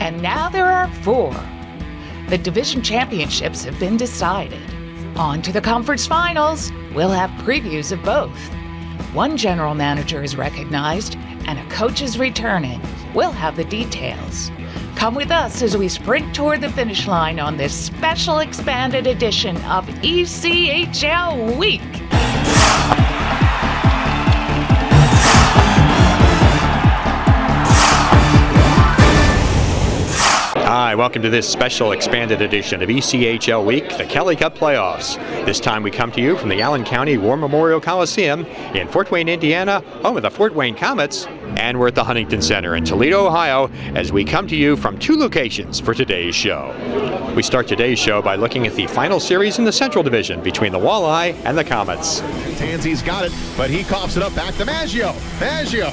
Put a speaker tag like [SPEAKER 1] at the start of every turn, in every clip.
[SPEAKER 1] And now there are 4. The division championships have been decided. On to the conference finals. We'll have previews of both. One general manager is recognized, and a coach is returning. We'll have the details. Come with us as we sprint toward the finish line on this special expanded edition of ECHL Week.
[SPEAKER 2] Hi, welcome to this special expanded edition of ECHL Week, the Kelly Cup Playoffs. This time we come to you from the Allen County War Memorial Coliseum in Fort Wayne, Indiana, home of the Fort Wayne Comets, and we're at the Huntington Center in Toledo, Ohio, as we come to you from 2 locations for today's show. We start today's show by looking at the final series in the Central Division between the Walleye and the Comets.
[SPEAKER 3] Tanzi's got it, but he coughs it up back to Maggio. Maggio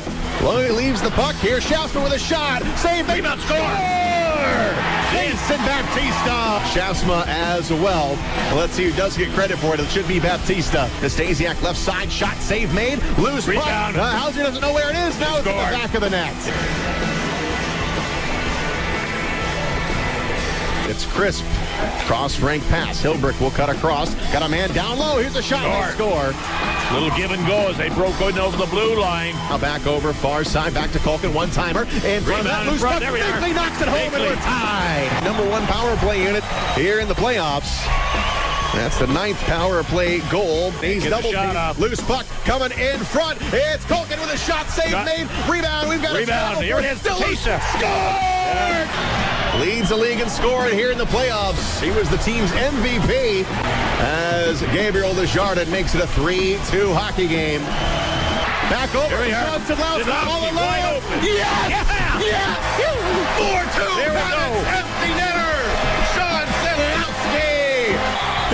[SPEAKER 3] leaves the puck. Here's Shaftsman with a shot. Save, rebound, score! Jason Baptista. Shaftsman as well. Let's see who does get credit for it. It should be Baptista. Nastasiak left side shot, save made. Loose rebound. Hauser doesn't know where it is. Now it's at the back of the net. It's crisp. Cross-rank pass. Hilbrick will cut across. Got a man down low. Here's a shot. They score.
[SPEAKER 4] Little give and go as they broke in over the blue line.
[SPEAKER 3] Now back over, far side, back to Culkin, one-timer. In front of that loose puck. Binkley knocks it home and we're tied. #1 power play unit here in the playoffs. That's the 9th power play goal. He's double teamed. Loose puck coming in front. It's Culkin with a shot, save made. Rebound. We've got
[SPEAKER 4] rebound. Here it is. Batista
[SPEAKER 3] scored. Leads the league in scoring here in the playoffs. He was the team's MVP as Gabriel Desjardins makes it a 3-2 hockey game. Back over. Sadlowski all alone. Yes! Yes! 4-2. There we go. Empty netter. Sean Sadlowski.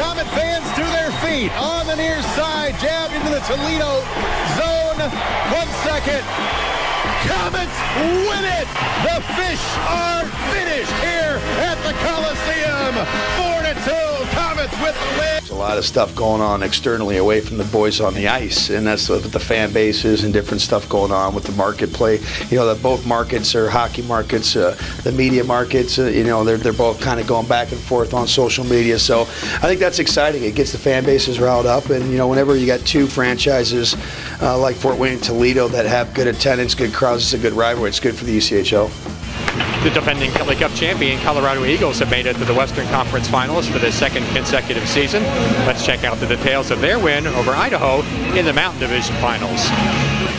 [SPEAKER 3] Comet fans to their feet on the near side. Jabbed into the Toledo zone. 1 second. Comets win it! The fish are finished here at the Coliseum. 4-2, Comets with the win.
[SPEAKER 5] There's a lot of stuff going on externally away from the boys on the ice, and that's with the fan bases and different stuff going on with the market play. You know, that both markets are hockey markets, the media markets, you know, they're both kind of going back and forth on social media. So I think that's exciting. It gets the fan bases riled up, and you know, whenever you got 2 franchises like Fort Wayne and Toledo that have good attendance, good crowds, it's a good rivalry. It's good for the ECHL.
[SPEAKER 2] The defending Kelly Cup champion Colorado Eagles have made it to the Western Conference Finals for the 2nd consecutive season. Let's check out the details of their win over Idaho in the Mountain Division Finals.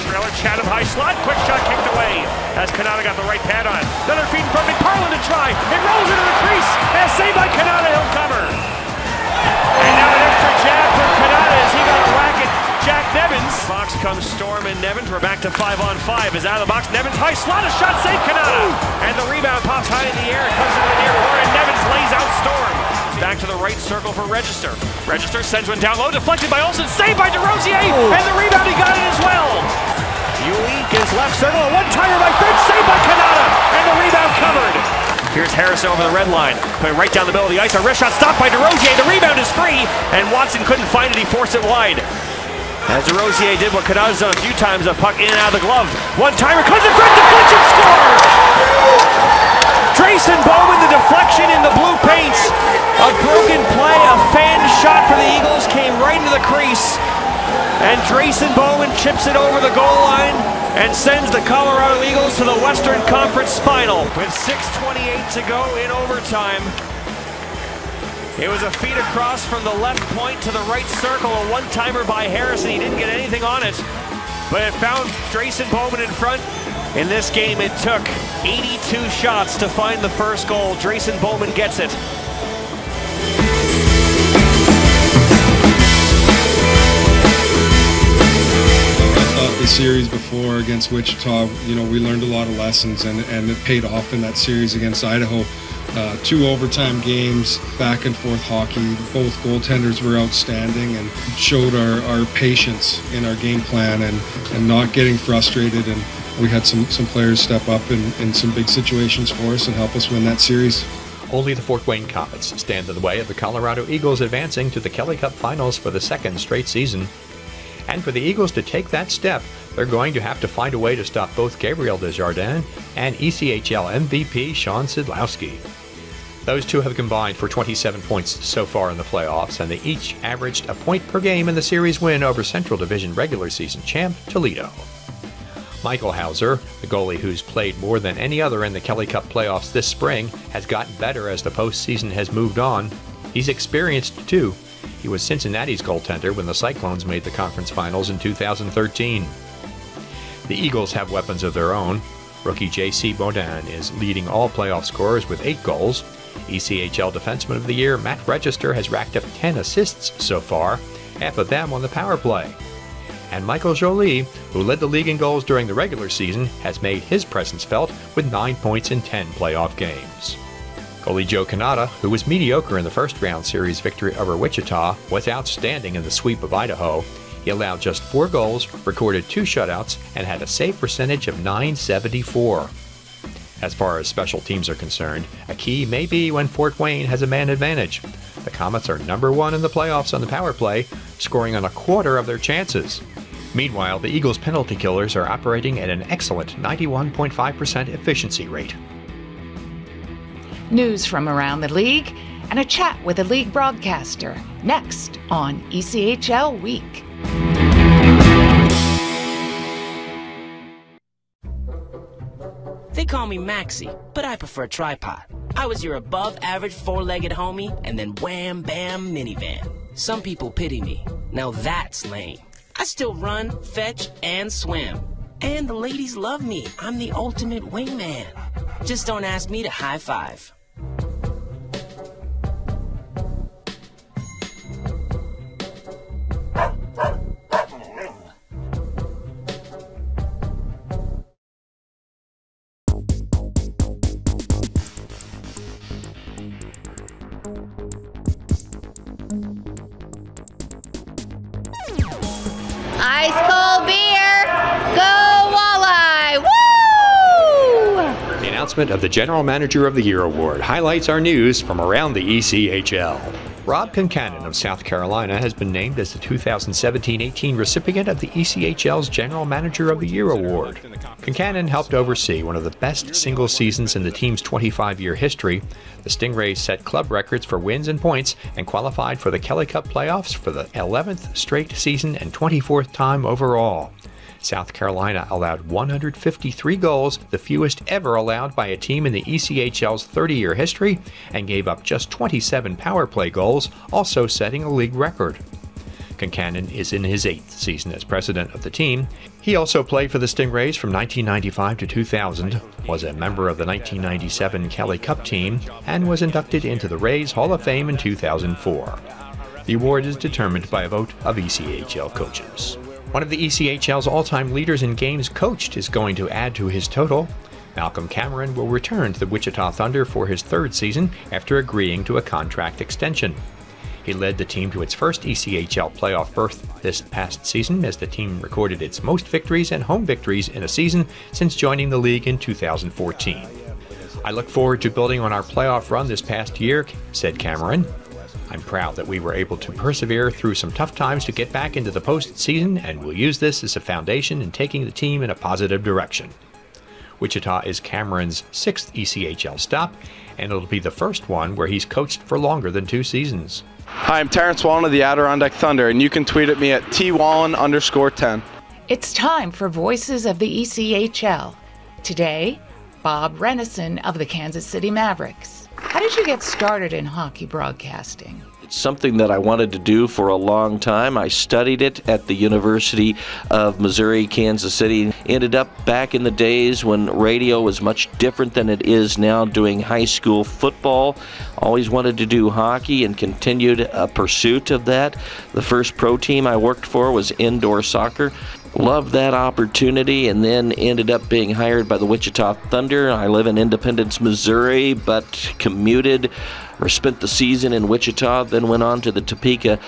[SPEAKER 4] Trailer, Chatham high slot, quick shot kicked away as Canada got the right pad on. Another feed in front of McParland to try. It rolls into the crease and saved by Canada. He'll cover. And now an extra jab for Canada as he got a whack at Jack Nevins. Box comes Storm and Nevins. We're back to 5-on-5. Is out of the box. Nevins high slot, a shot saved Canada. And the rebound pops high in the air. It comes into the near corner and Nevins lays out Storm. Back to the right circle for Register. Register sends one down low, deflected by Olsen, saved by DeRosier, and the rebound, he got it as well. Ulick is left circle, a one-timer by Finch, saved by Canada, and the rebound covered. Here's Harrison over the red line, putting right down the middle of the ice. A wrist shot stopped by DeRosier. The rebound is free, and Watson couldn't find it. He forced it wide. As DeRosier did what Canada's done a few times, a puck in and out of the glove. One-timer comes in front, deflection, score! Drayson Bowman, the deflection in the blue paints. A broken play, a fan shot for the Eagles came right into the crease. And Drayson Bowman chips it over the goal line and sends the Colorado Eagles to the Western Conference Final. With 6:28 to go in overtime. It was a feed across from the left point to the right circle, a one-timer by Harrison. He didn't get anything on it, but it found Drayson Bowman in front. In this game, it took 82 shots to find the first goal. Drayson Bowman gets it.
[SPEAKER 6] The series before against Wichita, you know, we learned a lot of lessons, and it paid off in that series against Idaho. 2 overtime games, back and forth hockey. Both goaltenders were outstanding and showed our patience in our game plan and not getting frustrated. And we had some players step up in some big situations for us and help us win that series.
[SPEAKER 2] Only the Fort Wayne Comets stand in the way of the Colorado Eagles advancing to the Kelly Cup Finals for the 2nd straight season. And for the Eagles to take that step, they're going to have to find a way to stop both Gabriel Desjardins and ECHL MVP Sean Sidlowski. Those two have combined for 27 points so far in the playoffs, and they each averaged a point per game in the series win over Central Division regular season champ Toledo. Michael Hauser, the goalie who's played more than any other in the Kelly Cup playoffs this spring, has gotten better as the postseason has moved on. He's experienced too. He was Cincinnati's goaltender when the Cyclones made the conference finals in 2013. The Eagles have weapons of their own. Rookie J.C. Baudin is leading all playoff scorers with 8 goals. ECHL Defenseman of the Year Matt Register has racked up 10 assists so far, half of them on the power play. And Michael Joly, who led the league in goals during the regular season, has made his presence felt with 9 points in 10 playoff games. Goalie Joe Canada, who was mediocre in the first round series victory over Wichita, was outstanding in the sweep of Idaho. He allowed just 4 goals, recorded 2 shutouts, and had a save percentage of .974. As far as special teams are concerned, a key may be when Fort Wayne has a man advantage. The Comets are number 1 in the playoffs on the power play, scoring on a quarter of their chances. Meanwhile, the Eagles' penalty killers are operating at an excellent 91.5% efficiency rate.
[SPEAKER 1] News from around the league and a chat with a league broadcaster next on ECHL Week.
[SPEAKER 7] They call me Maxie, but I prefer tripod. I was your above-average 4-legged homie, and then wham-bam minivan. Some people pity me. Now that's lame. I still run, fetch, and swim. And the ladies love me. I'm the ultimate wingman. Just don't ask me to high-five.
[SPEAKER 8] Ice cold beer. Go Walleye. Woo!
[SPEAKER 2] The announcement of the General Manager of the Year award highlights our news from around the ECHL. Rob Concannon of South Carolina has been named as the 2017-18 recipient of the ECHL's General Manager of the Year award. Concannon helped oversee one of the best single seasons in the team's 25-year history. The Stingrays set club records for wins and points and qualified for the Kelly Cup playoffs for the 11th straight season and 24th time overall. South Carolina allowed 153 goals, the fewest ever allowed by a team in the ECHL's 30-year history, and gave up just 27 power play goals, also setting a league record. Concannon is in his 8th season as president of the team. He also played for the Stingrays from 1995 to 2000, was a member of the 1997 Kelly Cup team, and was inducted into the Rays Hall of Fame in 2004. The award is determined by a vote of ECHL coaches. One of the ECHL's all-time leaders in games coached is going to add to his total. Malcolm Cameron will return to the Wichita Thunder for his 3rd season after agreeing to a contract extension. He led the team to its first ECHL playoff berth this past season as the team recorded its most victories and home victories in a season since joining the league in 2014. "I look forward to building on our playoff run this past year," said Cameron. "I'm proud that we were able to persevere through some tough times to get back into the postseason, and we'll use this as a foundation in taking the team in a positive direction." Wichita is Cameron's 6th ECHL stop, and it'll be the first one where he's coached for longer than 2 seasons.
[SPEAKER 9] Hi, I'm Terrence Wallen of the Adirondack Thunder, and you can tweet at me at @TWallen_10.
[SPEAKER 1] It's time for Voices of the ECHL. Today, Bob Renison of the Kansas City Mavericks. How did you get started in hockey broadcasting?
[SPEAKER 10] It's something that I wanted to do for a long time. I studied it at the University of Missouri, Kansas City. Ended up back in the days when radio was much different than it is now, doing high school football. Always wanted to do hockey and continued a pursuit of that. The first pro team I worked for was indoor soccer. Loved that opportunity, and then ended up being hired by the Wichita Thunder. I live in Independence, Missouri, but commuted or spent the season in Wichita, then went on to the Topeka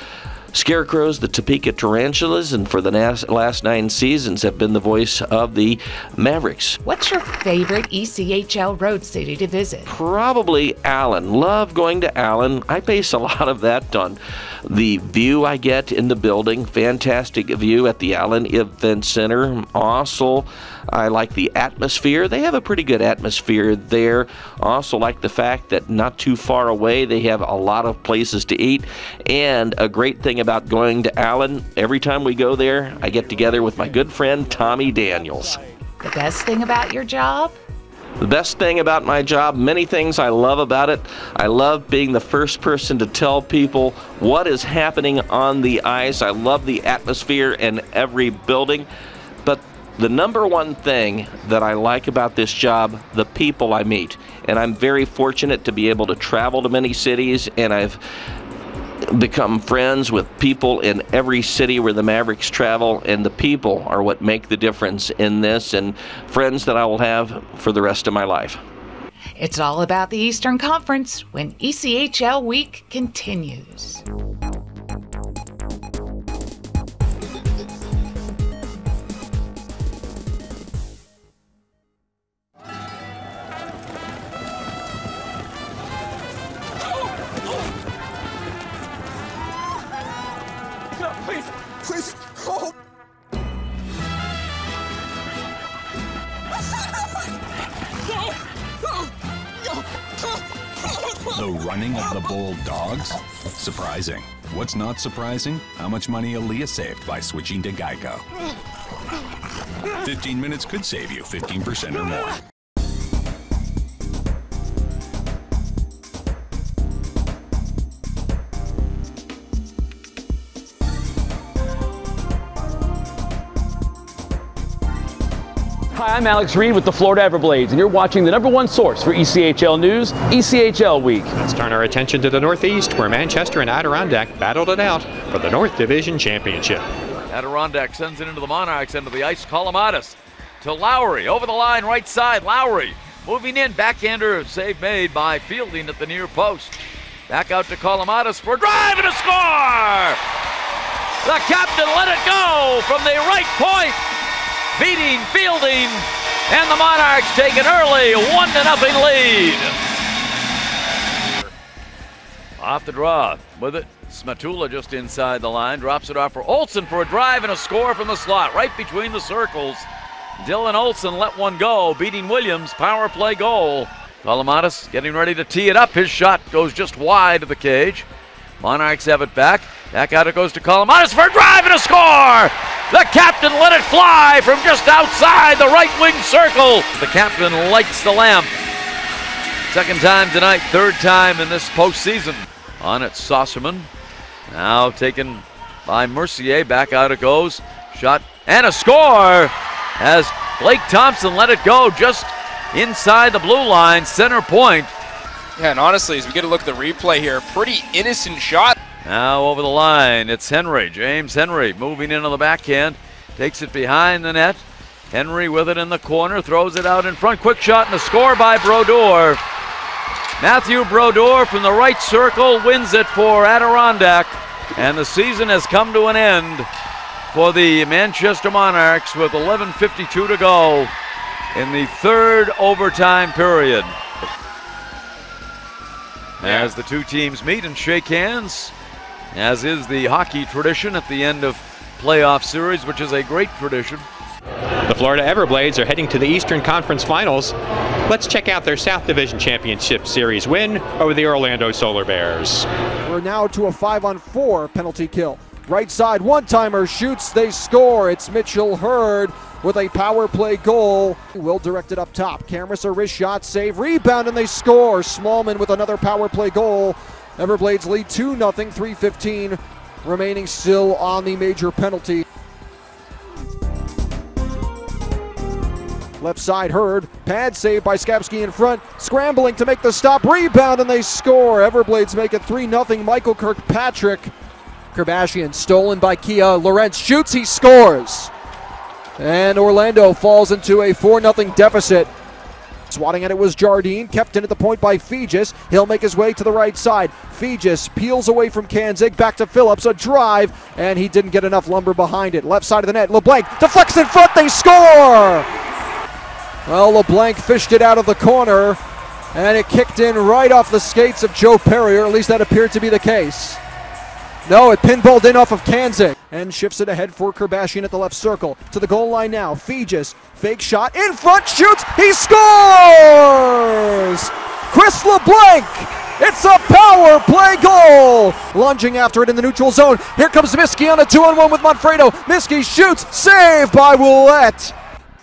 [SPEAKER 10] Scarecrows, the Topeka Tarantulas, and for the last 9 seasons have been the voice of the Mavericks.
[SPEAKER 1] What's your favorite ECHL road city to visit?
[SPEAKER 10] Probably Allen. Love going to Allen. I base a lot of that on the view I get in the building. Fantastic view at the Allen Event Center. Also, I like the atmosphere. They have a pretty good atmosphere there. Also like the fact that not too far away they have a lot of places to eat. And a great thing about going to Allen, every time we go there, I get together with my good friend Tommy Daniels.
[SPEAKER 1] The best thing about your job?
[SPEAKER 10] The best thing about my job, many things I love about it. I love being the first person to tell people what is happening on the ice. I love the atmosphere in every building. But the number one thing that I like about this job, the people I meet. And I'm very fortunate to be able to travel to many cities, and I've become friends with people in every city where the Mavericks travel, and the people are what make the difference in this, and friends that I will have for the rest of my life.
[SPEAKER 1] It's all about the Eastern Conference when ECHL week continues.
[SPEAKER 11] Please, hold.
[SPEAKER 12] The running of the bold dogs? Surprising. What's not surprising? How much money Aaliyah saved by switching to Geico. 15 minutes could save you 15% or more.
[SPEAKER 13] Hi, I'm Alex Reed with the Florida Everblades, and you're watching the #1 source for ECHL news, ECHL Week.
[SPEAKER 2] Let's turn our attention to the Northeast, where Manchester and Adirondack battled it out for the North Division Championship.
[SPEAKER 14] Adirondack sends it into the Monarchs, into the ice. Colomatis to Lowry, over the line, right side. Lowry moving in, backhander, save made by Fielding at the near post. Back out to Colomatis for a drive and a score! The captain let it go from the right point, beating Fielding, and the Monarchs take an early 1-0 lead. Off the draw with it, Smatula just inside the line, drops it off for Olsen for a drive and a score from the slot, right between the circles. Dylan Olsen let one go, beating Williams, power play goal. Colomatis getting ready to tee it up, his shot goes just wide of the cage. Monarchs have it back. Back out it goes to Colomatis for a drive and a score! The captain let it fly from just outside the right wing circle. The captain lights the lamp. Second time tonight, third time in this postseason. On it, Saucerman. Now taken by Mercier. Back out it goes. Shot and a score as Blake Thompson let it go just inside the blue line, center point.
[SPEAKER 15] Yeah, and honestly, as we get a look at the replay here, pretty innocent shot.
[SPEAKER 14] Now over the line, it's Henry, James Henry, moving in on the backhand, takes it behind the net. Henry with it in the corner, throws it out in front, quick shot and a score by Brodeur. Matthew Brodeur from the right circle wins it for Adirondack, and the season has come to an end for the Manchester Monarchs with 11:52 to go in the third overtime period. As the two teams meet and shake hands, as is the hockey tradition at the end of playoff series, which is a great tradition.
[SPEAKER 2] The Florida Everblades are heading to the Eastern Conference Finals. Let's check out their South Division Championship Series win over the Orlando Solar Bears.
[SPEAKER 16] We're now to a 5-on-4 penalty kill. Right side, one-timer shoots, they score. It's Mitchell Hurd with a power play goal. Will direct it up top. Cameras a wrist shot, save, rebound, and they score. Smallman with another power play goal. Everblades lead 2-0, 3:15 remaining still on the major penalty. Left side, Hurd, pad save by Skapski in front, scrambling to make the stop, rebound, and they score. Everblades make it 3-0, Michael Kirkpatrick. Kerbashian stolen by Kia, Lorentz shoots, he scores. And Orlando falls into a 4-0 deficit. Swatting at it was Jardine, kept in at the point by Fegis. He'll make his way to the right side. Fegis peels away from Kanzig, back to Phillips, a drive, and he didn't get enough lumber behind it. Left side of the net, LeBlanc deflects in front, they score! Well, LeBlanc fished it out of the corner, and it kicked in right off the skates of Joe Perry, or at least that appeared to be the case. No, it pinballed in off of Kanzig and shifts it ahead for Kerbashian at the left circle. To the goal line now. Fegis, fake shot, in front, shoots, he scores! Chris LeBlanc! It's a power play goal! Lunging after it in the neutral zone. Here comes Miskey on a 2-on-1 with Manfredo. Miskey shoots, saved by Ouellette.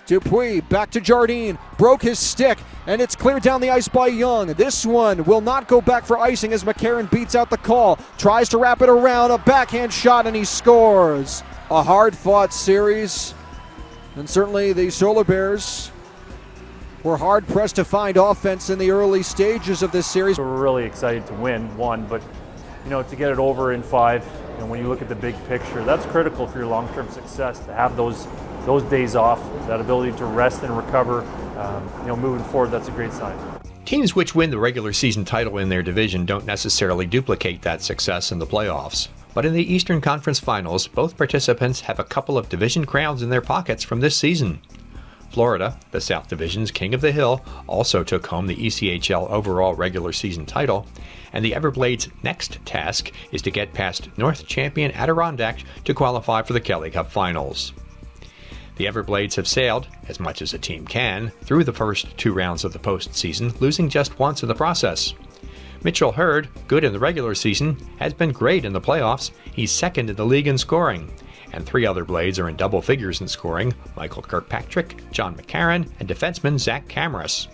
[SPEAKER 16] Dupuis back to Jardine, broke his stick, and it's cleared down the ice by Young. This one will not go back for icing as McCarron beats out the call. Tries to wrap it around, a backhand shot, and he scores. A hard-fought series, and certainly the Solar Bears were hard-pressed to find offense in the early stages of this series.
[SPEAKER 11] We're really excited to win one, but to get it over in 5, when you look at the big picture, that's critical for your long-term success, to have those days off, that ability to rest and recover. Moving forward, that's a great sign.
[SPEAKER 2] Teams which win the regular season title in their division don't necessarily duplicate that success in the playoffs. But in the Eastern Conference Finals, both participants have a couple of division crowns in their pockets from this season. Florida, the South Division's King of the Hill, also took home the ECHL overall regular season title, and the Everblades' next task is to get past North champion Adirondack to qualify for the Kelly Cup Finals. The Everblades have sailed, as much as a team can, through the first 2 rounds of the postseason, losing just once in the process. Mitchell Hurd, good in the regular season, has been great in the playoffs. He's second in the league in scoring. And 3 other Blades are in double figures in scoring: Michael Kirkpatrick, John McCarron, and defenseman Zach Camaras.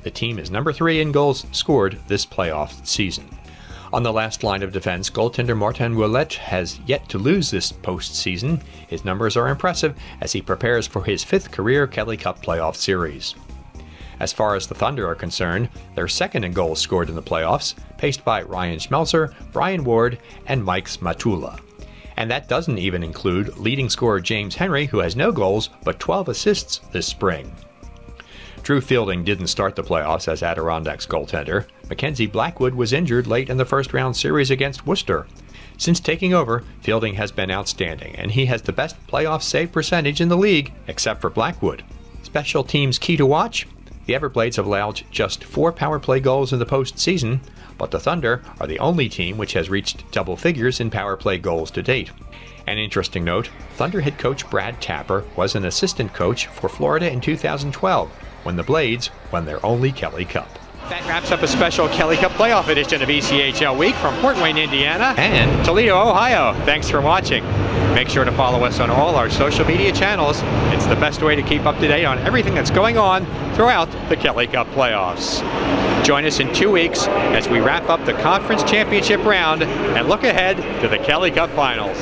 [SPEAKER 2] The team is number 3 in goals scored this playoff season. On the last line of defense, goaltender Martin Ouellette has yet to lose this postseason. His numbers are impressive as he prepares for his 5th career Kelly Cup playoff series. As far as the Thunder are concerned, they're second in goals scored in the playoffs, paced by Ryan Schmelzer, Brian Ward, and Mike Smatula. And that doesn't even include leading scorer James Henry, who has no goals but 12 assists this spring. Drew Fielding didn't start the playoffs as Adirondack's goaltender. Mackenzie Blackwood was injured late in the first-round series against Worcester. Since taking over, Fielding has been outstanding, and he has the best playoff save percentage in the league, except for Blackwood. Special teams key to watch? The Everblades have allowed just 4 power play goals in the postseason, but the Thunder are the only team which has reached double figures in power play goals to date. An interesting note, Thunder head coach Brad Tapper was an assistant coach for Florida in 2012, when the Blades won their only Kelly Cup. That wraps up a special Kelly Cup playoff edition of ECHL Week from Fort Wayne, Indiana and Toledo, Ohio. Thanks for watching. Make sure to follow us on all our social media channels. It's the best way to keep up to date on everything that's going on throughout the Kelly Cup playoffs. Join us in 2 weeks as we wrap up the conference championship round and look ahead to the Kelly Cup finals.